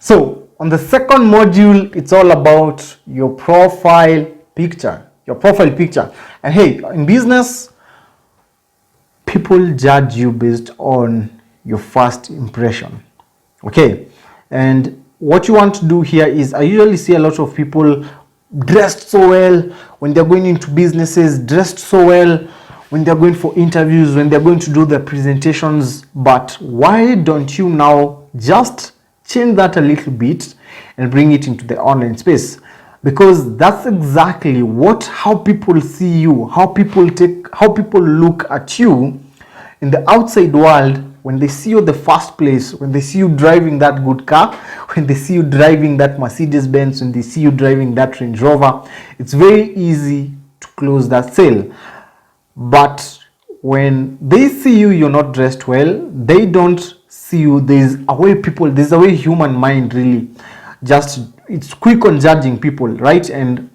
So on the second module, it's all about your profile picture. And hey, in business, people judge you based on your first impression. Okay, and what you want to do here is, I usually see a lot of people dressed so well when they're going into businesses, dressed so well when they're going for interviews, when they're going to do their presentations. But why don't you now just change that a little bit and bring it into the online space? Because that's exactly how people see you, how people look at you in the outside world. When they see you the first place, when they see you driving that good car, when they see you driving that Mercedes Benz, when they see you driving that Range Rover, it's very easy to close that sale. But when they see you, you're not dressed well, they don't see you. There's a way human mind really it's quick on judging people, right? And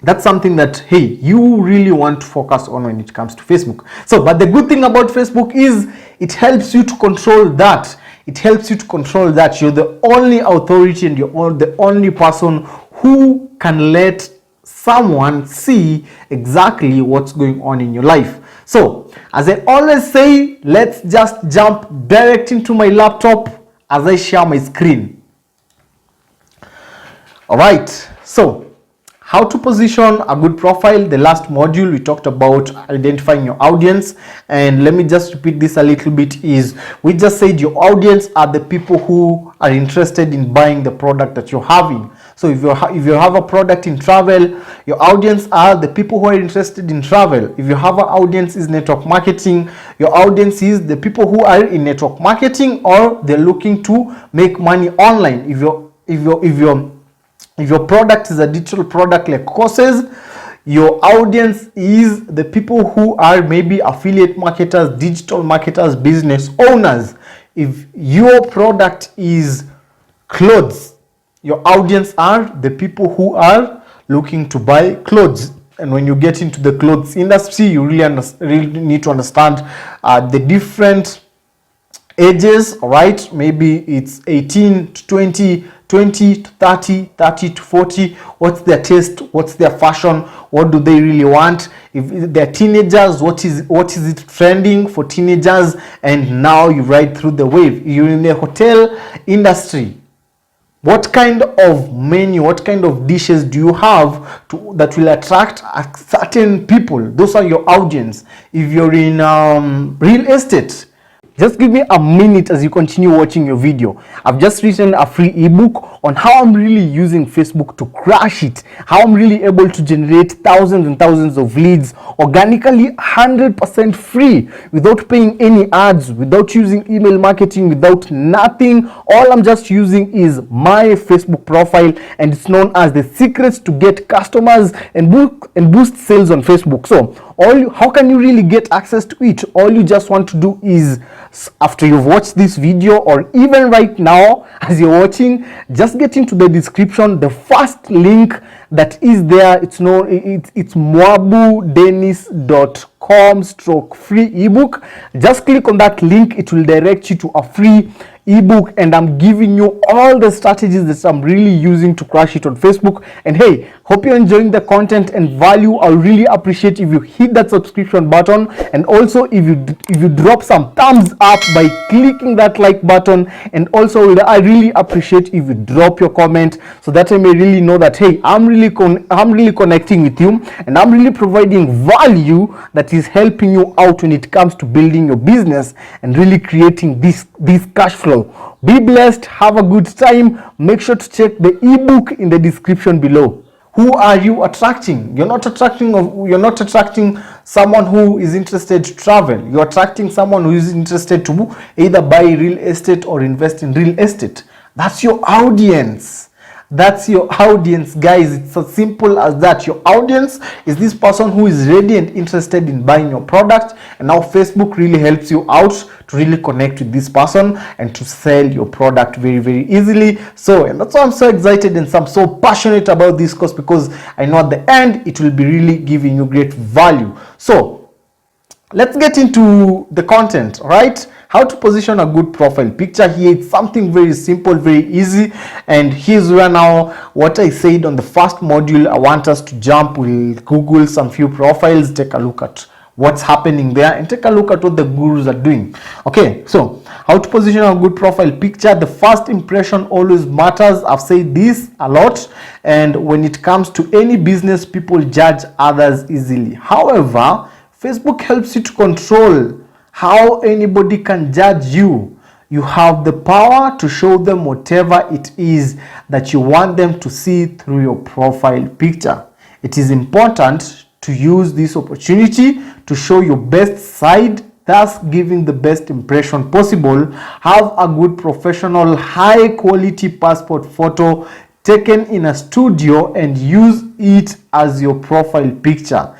that's something that, hey, you really want to focus on when it comes to Facebook. So, but the good thing about Facebook is it helps you to control that. You're the only authority and you're the only person who can let someone see exactly what's going on in your life. So, as I always say, let's just jump direct into my laptop as I share my screen. All right, so how to position a good profile. The last module we talked about identifying your audience, and let me just repeat this a little bit. Is we just said your audience are the people who are interested in buying the product that you're having. So if you have a product in travel, your audience are the people who are interested in travel. If you have an audience is network marketing, your audience is the people who are in network marketing or they're looking to make money online. If your product is a digital product like courses, your audience is the people who are maybe affiliate marketers, digital marketers, business owners. If your product is clothes, your audience are the people who are looking to buy clothes. And when you get into the clothes industry, you really need to understand the different ages, right? Maybe it's 18 to 20, 20 to 30, 30 to 40. What's their taste? What's their fashion? What do they really want? If they're teenagers, what is it trending for teenagers? And now you ride through the wave. You're in the hotel industry. What kind of menu, what kind of dishes do you have that will attract certain people? Those are your audience. If you're in real estate, just give me a minute as you continue watching your video. I've just written a free ebook on how I'm really using Facebook to crush it, how I'm really able to generate thousands and thousands of leads organically, 100% free, without paying any ads, without using email marketing, without nothing. All I'm just using is my Facebook profile, and it's known as the secrets to get customers and boost sales on Facebook. So how can you really get access to it? All you just want to do is, after you've watched this video, or even right now as you're watching, just get into the description. The first link that is there, it's moabudennis.com/free ebook. Just click on that link, it will direct you to a free ebook, and I'm giving you all the strategies that I'm really using to crush it on Facebook. And hey, hope you're enjoying the content and value. I really appreciate if you hit that subscription button, and also if you drop some thumbs up by clicking that like button. And also I really appreciate if you drop your comment, so that I may really know that, hey, I'm really connecting with you, and I'm really providing value that is helping you out when it comes to building your business and really creating this cash flow. Be blessed, have a good time. Make sure to check the ebook in the description below. Who are you attracting? You're not attracting someone who is interested to travel. You're attracting someone who is interested to either buy real estate or invest in real estate. That's your audience. That's your audience, guys. It's as simple as that. Your audience is this person who is ready and interested in buying your product, and now Facebook really helps you out to really connect with this person and to sell your product very, very easily. So, and that's why I'm so excited and I'm so passionate about this course, because I know at the end it will be really giving you great value. So let's get into the content, right? how to position a good profile picture. Here it's something very simple, very easy, and here's where now what I said on the first module, I want us to jump. We'll Google some few profiles, take a look at what's happening there, and take a look at what the gurus are doing. Okay, so how to position a good profile picture. The first impression always matters. I've said this a lot, and when it comes to any business, people judge others easily. However, Facebook helps you to control how anybody can judge you. You have the power to show them whatever it is that you want them to see through your profile picture. It is important to use this opportunity to show your best side, thus giving the best impression possible. Have a good professional, high quality passport photo taken in a studio and use it as your profile picture.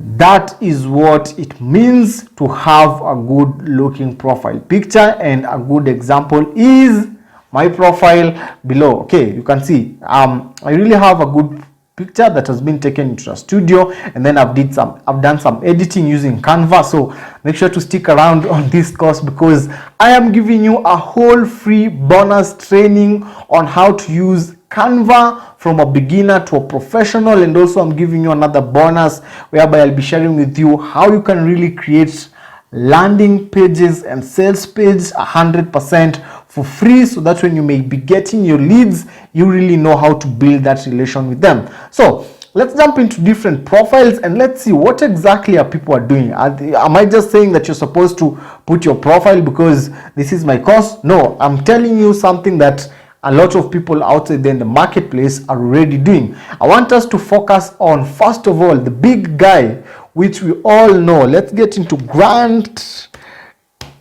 That is what it means to have a good looking profile picture, and a good example is my profile below. Okay, you can see I really have a good picture that has been taken into a studio, and then I've done some editing using Canva. So make sure to stick around on this course, because I am giving you a whole free bonus training on how to use Canva from a beginner to a professional, and also I'm giving you another bonus whereby I'll be sharing with you how you can really create landing pages and sales pages 100% for free, so that when you may be getting your leads, you really know how to build that relation with them. So let's jump into different profiles and let's see what exactly are people are doing. Am I just saying that you're supposed to put your profile because this is my course? No, I'm telling you something that a lot of people outside there in the marketplace are already doing. I want us to focus on, first of all, the big guy, which we all know. Let's get into Grant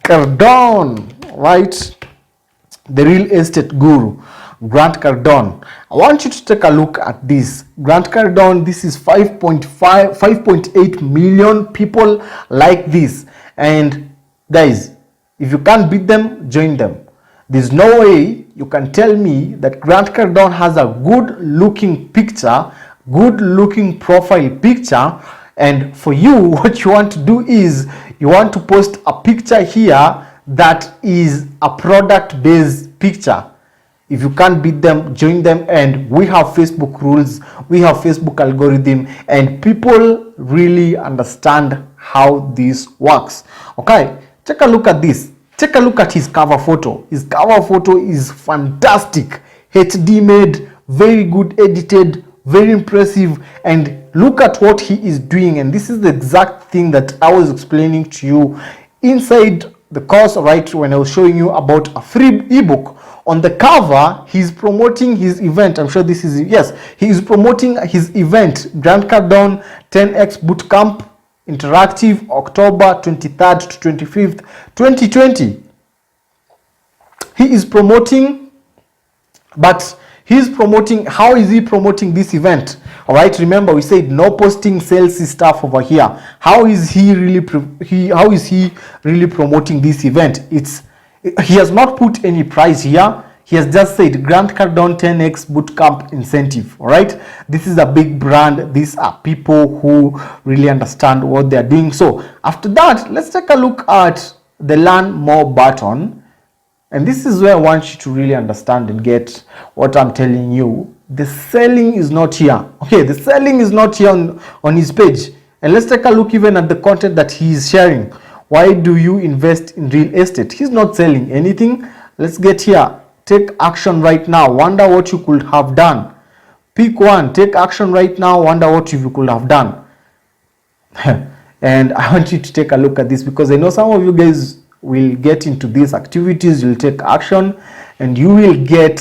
Cardone, right? The real estate guru, Grant Cardone. I want you to take a look at this. Grant Cardone, this is 5.8 million people like this. And guys, if you can't beat them, join them. There's no way you can tell me that Grant Cardone has a good looking picture, good looking profile picture, and for you, what you want to do is you want to post a picture here that is a product based picture. If you can't beat them, join them. And we have Facebook rules, we have Facebook algorithm, and people really understand how this works. Okay, take a look at this. Take a look at his cover photo. His cover photo is fantastic, HD made, very good edited, very impressive. And look at what he is doing. And this is the exact thing that I was explaining to you inside the course, right, when I was showing you about a free ebook. On the cover, he's promoting his event. I'm sure this is, yes, he is promoting his event, Grant Cardone 10X Bootcamp Interactive, October 23rd to 25th, 2020. He is promoting, but he's promoting, how is he promoting this event? All right, remember we said no posting salesy stuff over here. How is he really promoting this event? He has not put any price here. He has just said Grant Cardone 10X Bootcamp incentive. All right, this is a big brand. These are people who really understand what they are doing. So after that, let's take a look at the learn more button. And this is where I want you to really understand and get what I'm telling you. The selling is not here. Okay, the selling is not here on his page. And let's take a look even at the content that he is sharing. Why do you invest in real estate? He's not selling anything. Let's get here. Take action right now. Wonder what you could have done. Pick one. Take action right now. Wonder what you could have done. And I want you to take a look at this, because I know some of you guys will get into these activities. You'll take action and you will get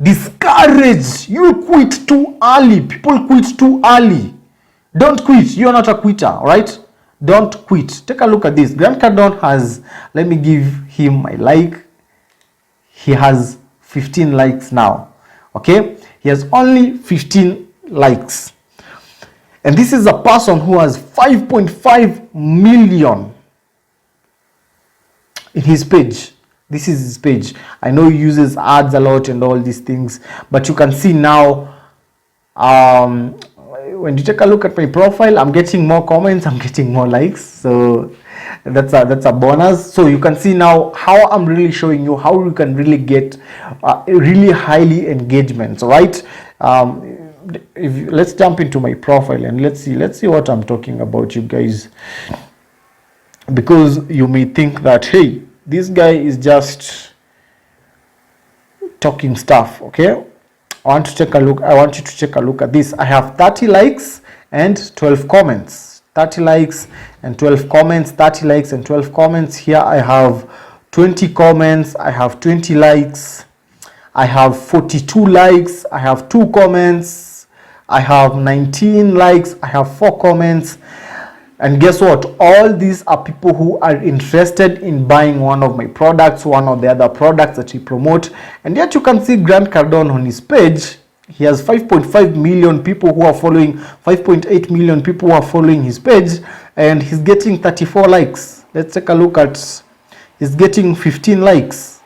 discouraged. You will quit too early. People quit too early. Don't quit. You're not a quitter. All right? Don't quit. Take a look at this. Grant Cardone has, let me give him my like. He has 15 likes now. Okay, he has only 15 likes, and this is a person who has 5.5 million in his page. This is his page. I know he uses ads a lot and all these things, but you can see now, when you take a look at my profile, I'm getting more comments, I'm getting more likes. So that's a bonus. So you can see now how I'm really showing you how you can really get really highly engagements, right? Let's jump into my profile and let's see what I'm talking about, you guys, because you may think that, hey, this guy is just talking stuff. Okay, I want you to take a look at this. I have 30 likes and 12 comments. 30 likes and 12 comments. 30 likes and 12 comments. Here I have 20 comments. I have 20 likes. I have 42 likes. I have 2 comments. I have 19 likes. I have 4 comments. And guess what? All these are people who are interested in buying one of my products, one of the other products that we promote. And yet you can see Grant Cardone on his page. He has 5.5 million people who are following, 5.8 million people who are following his page, and he's getting 34 likes. Let's take a look at, he's getting 15 likes.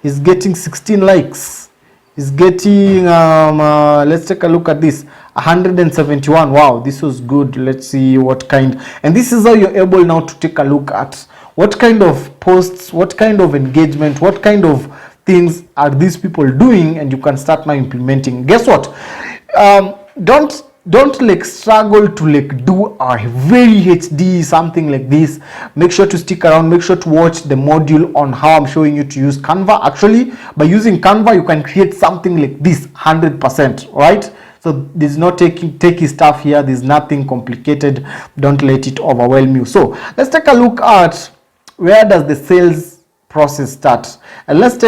He's getting 16 likes. He's getting, let's take a look at this, 171. Wow, this was good. Let's see what kind. And this is how you're able now to take a look at what kind of posts, what kind of engagement, what kind of things are these people doing, and you can start now implementing. Guess what? Don't like struggle to like do a very HD something like this. Make sure to stick around. Make sure to watch the module on how I'm showing you to use Canva. Actually, by using Canva, you can create something like this 100%, right? So there's no takey stuff here. There's nothing complicated. Don't let it overwhelm you. So let's take a look at where does the sales process start, and let's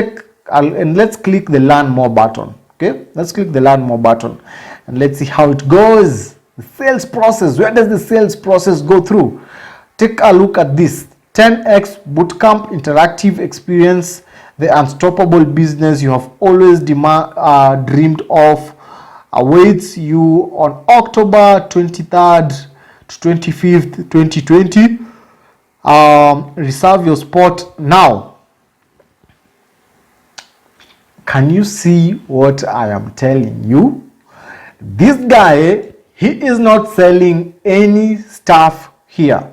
click the learn more button. Okay, let's click the learn more button and let's see how it goes. The sales process, where does the sales process go through? Take a look at this 10x bootcamp interactive experience, the unstoppable business you have always dreamed of, awaits you on October 23rd to 25th 2020. Reserve your spot now. Can you see what I am telling you? This guy, he is not selling any stuff here.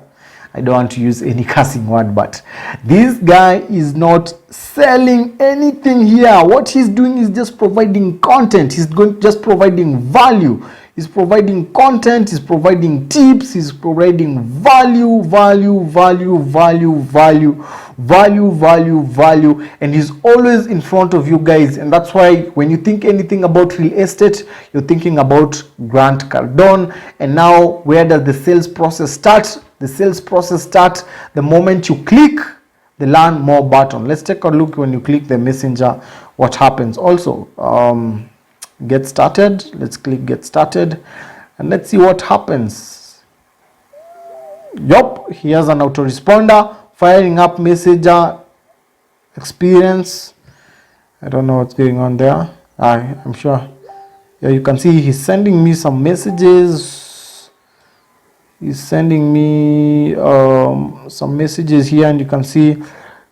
I don't want to use any cussing word, but this guy is not selling anything here. What he's doing is just providing content. He's just providing value. He's providing content. He's providing tips. He's providing value, and he's always in front of you guys. And that's why when you think anything about real estate, you're thinking about Grant Cardone. And now, where does the sales process start? The sales process starts the moment you click the learn more button. Let's take a look when you click the messenger, what happens. Also, get started. Let's click get started and let's see what happens. Yup, here's an autoresponder firing up messenger experience. I don't know what's going on there. I'm sure. Yeah, you can see he's sending me some messages. He's sending me some messages here, and you can see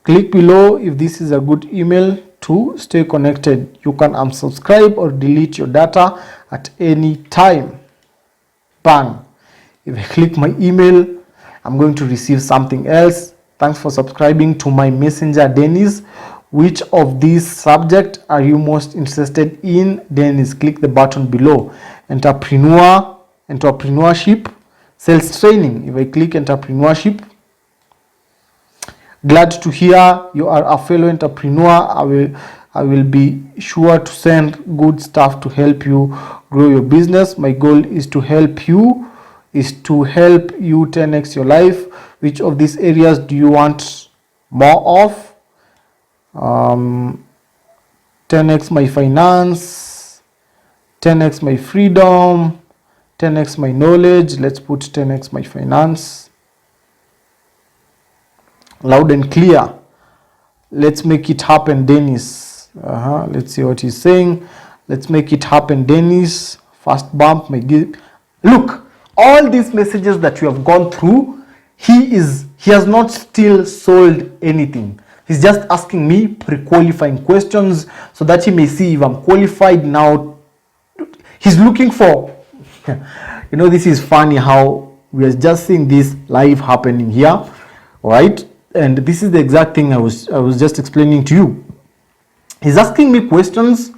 click below if this is a good email to stay connected. You can unsubscribe or delete your data at any time. Bang. If I click my email, I'm going to receive something else. Thanks for subscribing to my messenger, Dennis. Which of these subjects are you most interested in? Dennis, click the button below. Entrepreneurship, sales training. If I click entrepreneurship, glad to hear you are a fellow entrepreneur. I will be sure to send good stuff to help you grow your business. My goal is to help you 10x your life. Which of these areas do you want more of? 10x my finance, 10x my freedom, 10x my knowledge. Let's put 10x my finance. Loud and clear. Let's make it happen, Dennis. Let's see what he's saying. Let's make it happen, Dennis. Fast bump. Look, all these messages that you have gone through, he has not still sold anything. He's just asking me pre-qualifying questions so that he may see if I'm qualified now. He's looking for, this is funny how we are just seeing this live happening here. right? And this is the exact thing I was just explaining to you. He's asking me questions,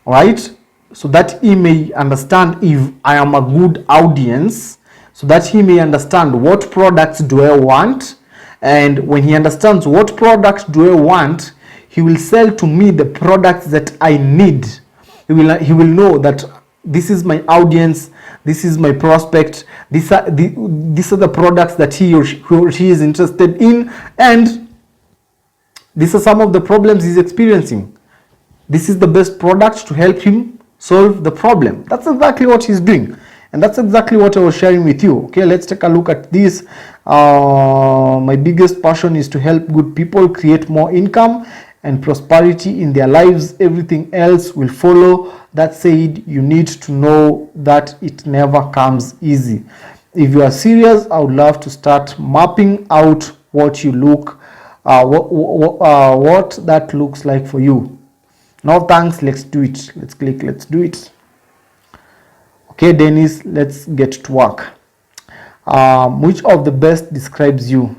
right, so that he may understand if I am a good audience, so that he may understand what products do I want. And when he understands what products do I want, he will sell to me the products that I need. He will know that this is my audience, this is my prospect, these are the products that he or she is interested in, and these are some of the problems he's experiencing. This is the best product to help him solve the problem. That's exactly what he's doing. And that's exactly what I was sharing with you. Okay, let's take a look at this. My biggest passion is to help good people create more income and prosperity in their lives. Everything else will follow. That said, you need to know that it never comes easy. If you are serious, I would love to start mapping out what you look, what that looks like for you. No thanks, let's do it. Let's click, let's do it. Okay, Dennis, let's get to work. Which of the best describes you?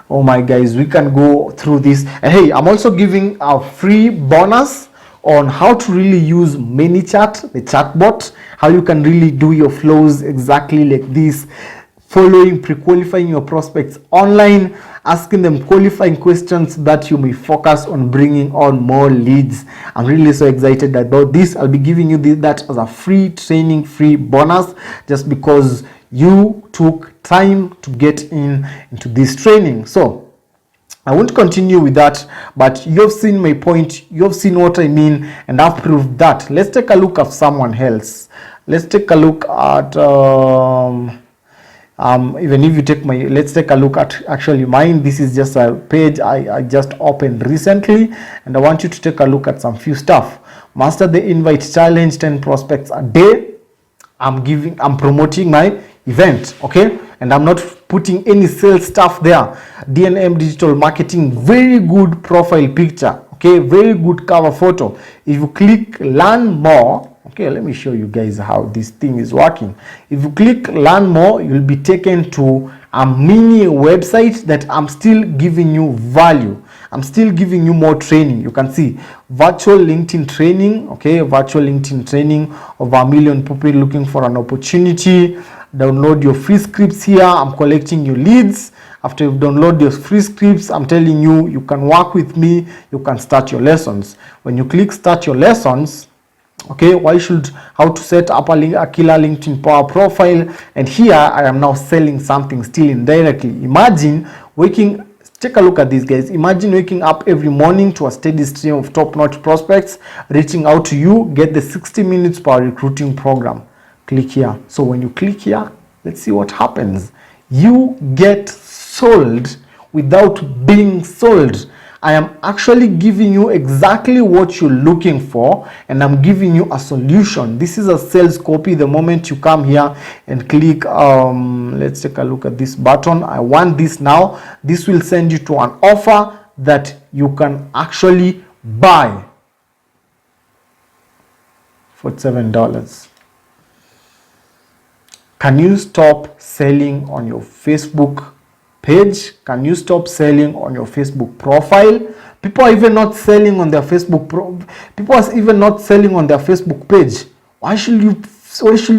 Oh my guys, we can go through this. And hey, I'm also giving a free bonus on how to really use ManyChat, the chatbot, how you can really do your flows exactly like this, following, pre-qualifying your prospects online, asking them qualifying questions that you may focus on bringing on more leads. I'm really so excited about this. I'll be giving you that as a free training, free bonus, just because you took time to get into this training. So I won't continue with that, but you've seen my point, you've seen what I mean, and I've proved that. Let's take a look at someone else. Let's take a look at even if you take my, let's take a look at actually mine. This is just a page I just opened recently, and I want you to take a look at some few stuff. Master the Invite Challenge, 10 prospects a day. I'm promoting my event, okay, and I'm not putting any sales stuff there. DNM Digital Marketing, very good profile picture, okay, very good cover photo. If you click learn more, okay, let me show you guys how this thing is working. If you click learn more, you'll be taken to a mini website that I'm still giving you value. I'm still giving you more training. You can see virtual LinkedIn training, okay, virtual LinkedIn training, over 1 million people looking for an opportunity. Download your free scripts here. I'm collecting your leads. After you download your free scripts, I'm telling you, you can work with me, you can start your lessons. When you click start your lessons, okay, how to set up a killer LinkedIn power profile, and here I am now selling something still indirectly. Imagine take a look at this, guys. Imagine waking up every morning to a steady stream of top-notch prospects reaching out to you. Get the 60 minutes per recruiting program. Click here. So when you click here, let's see what happens. You get sold without being sold. I am actually giving you exactly what you're looking for, and I'm giving you a solution. This is a sales copy. The moment you come here and click, let's take a look at this button. I want this now. This will send you to an offer that you can actually buy for $7. Can you stop selling on your Facebook page? Can you stop selling on your Facebook profile? People are even not selling on their Facebook people are even not selling on their Facebook page. Why should you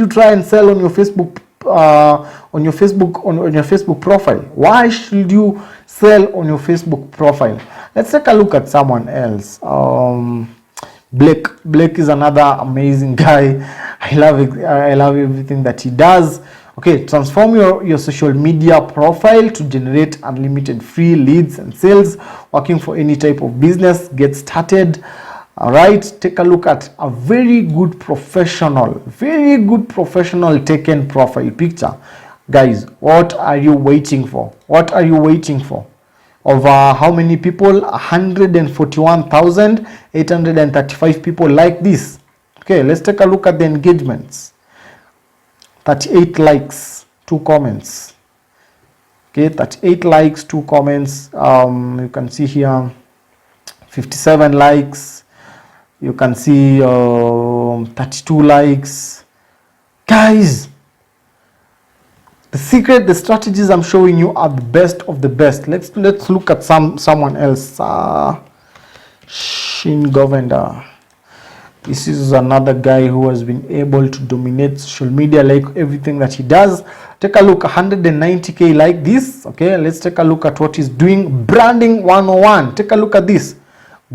try and sell on your Facebook on your Facebook profile? Why should you sell on your Facebook profile? Let's take a look at someone else. Blake is another amazing guy. I love everything that he does. Okay, transform your social media profile to generate unlimited free leads and sales. Working for any type of business. Get started. All right, take a look at a very good professional taken profile picture. Guys, what are you waiting for? What are you waiting for? Over how many people? 141,835 people like this. Okay, let's take a look at the engagements. 38 likes, 2 comments. Okay, 38 likes, 2 comments. You can see here 57 likes. You can see 32 likes. Guys, The secret, the strategies I'm showing you are the best of the best. Let's look at someone else. Shin Govender. This is another guy who has been able to dominate social media, like everything that he does. Take a look, 190k like this. Okay, let's take a look at what he's doing. Branding 101. Take a look at this.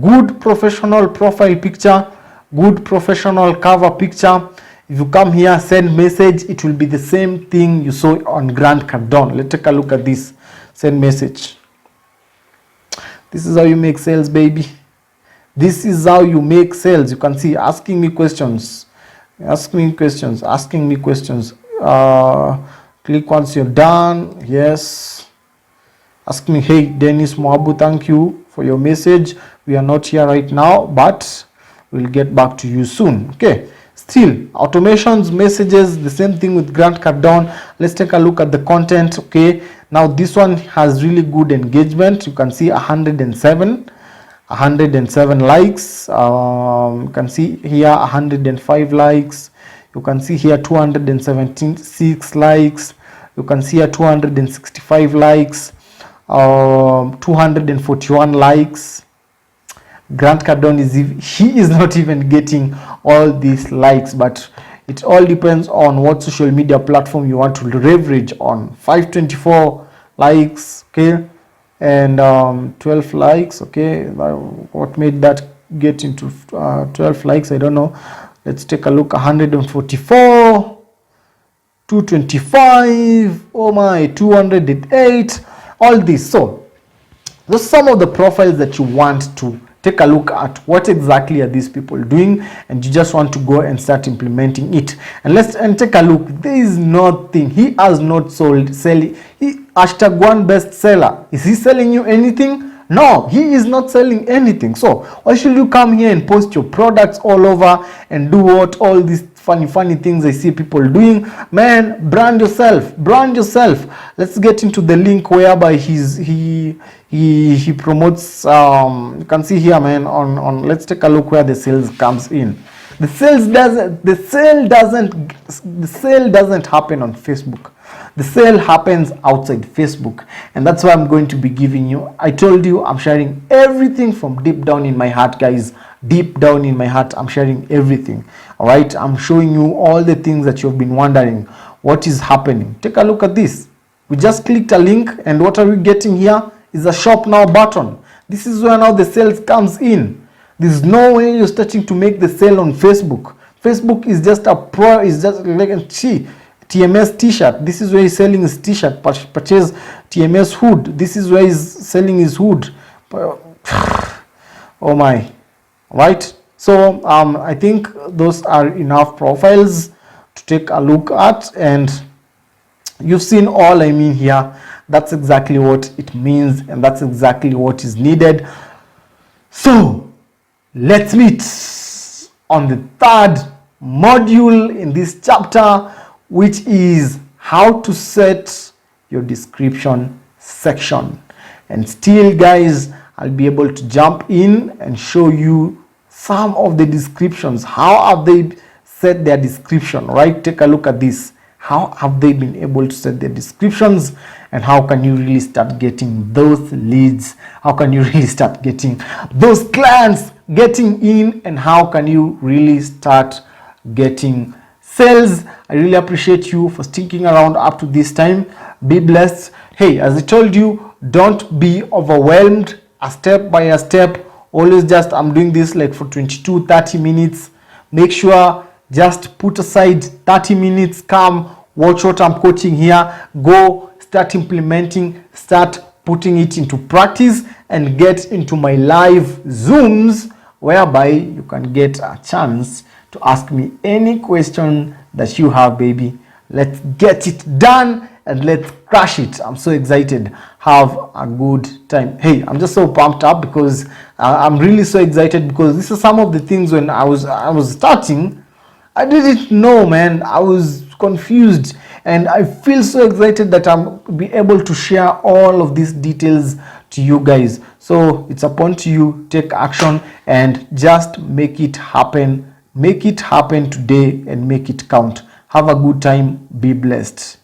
Good professional profile picture, good professional cover picture. If you come here, send message, it will be the same thing you saw on Grant Cardone. Let's take a look at this. Send message. This is how you make sales, baby. This is how you make sales. You can see asking me questions, asking me questions. Click once you're done. Yes. Ask me, hey, Dennis Moabu, thank you for your message. We are not here right now, but we'll get back to you soon. Okay. Still, automations, messages, the same thing with Grant Cardone. Let's take a look at the content. Okay. Now this one has really good engagement. You can see 107 likes. You can see here 105 likes. You can see here 276 likes. You can see here 265 likes. 241 likes. Grant Cardone he is not even getting all these likes, but it all depends on what social media platform you want to leverage on. 524 likes, okay, and 12 likes, okay. What made that get into 12 likes? I don't know. Let's take a look. 144, 225, oh my, 208, all this. So those are some of the profiles that you want to take a look at. What exactly are these people doing, and you just want to go and start implementing it. And take a look. There is nothing. He has not selling. He #1 bestseller. Is he selling you anything? No, he is not selling anything. So why should you come here and post your products all over and do all these funny things I see people doing? Man, brand yourself. Let's get into the link whereby he promotes. You can see here, man, on let's take a look where the sales comes in. The sale doesn't happen on Facebook. The sale happens outside Facebook, and that's why I'm going to be giving you. I told you I'm sharing everything from deep down in my heart, guys. Deep down in my heart, I'm sharing everything. All right, I'm showing you all the things that you've been wondering what is happening. Take a look at this. We just clicked a link, and what are we getting here is a shop now button. This is where now the sales comes in. There's no way you're starting to make the sale on Facebook. Facebook is just is just like TMS t-shirt. This is where he's selling his t-shirt. Purchase TMS hood. This is where he's selling his hood. Oh my. Right? So I think those are enough profiles to take a look at, and you've seen all I mean here. That's exactly what it means, and that's exactly what is needed. So let's meet on the third module in this chapter, which is how to set your description section. And still, guys, I'll be able to jump in and show you some of the descriptions. How have they set their description, right? Take a look at this. How have they been able to set their descriptions, and how can you really start getting those leads? How can you really start getting those clients getting in, and how can you really start getting sales? I really appreciate you for sticking around up to this time. Be blessed. Hey, as I told you, don't be overwhelmed. A step by a step. Always just, I'm doing this like for 22-30 minutes. Make sure just put aside 30 minutes, come watch what I'm coaching here, go start implementing, start putting it into practice, and get into my live Zooms whereby you can get a chance to ask me any question that you have, baby. Let's get it done and let's crush it. I'm so excited. Have a good time. Hey, I'm just so pumped up because I'm really so excited, because this is some of the things when I was starting, I didn't know, man. I was confused, and I feel so excited that I'm be able to share all of these details to you guys. So it's upon to you. Take action and just make it happen. Make it happen today and make it count. Have a good time. Be blessed.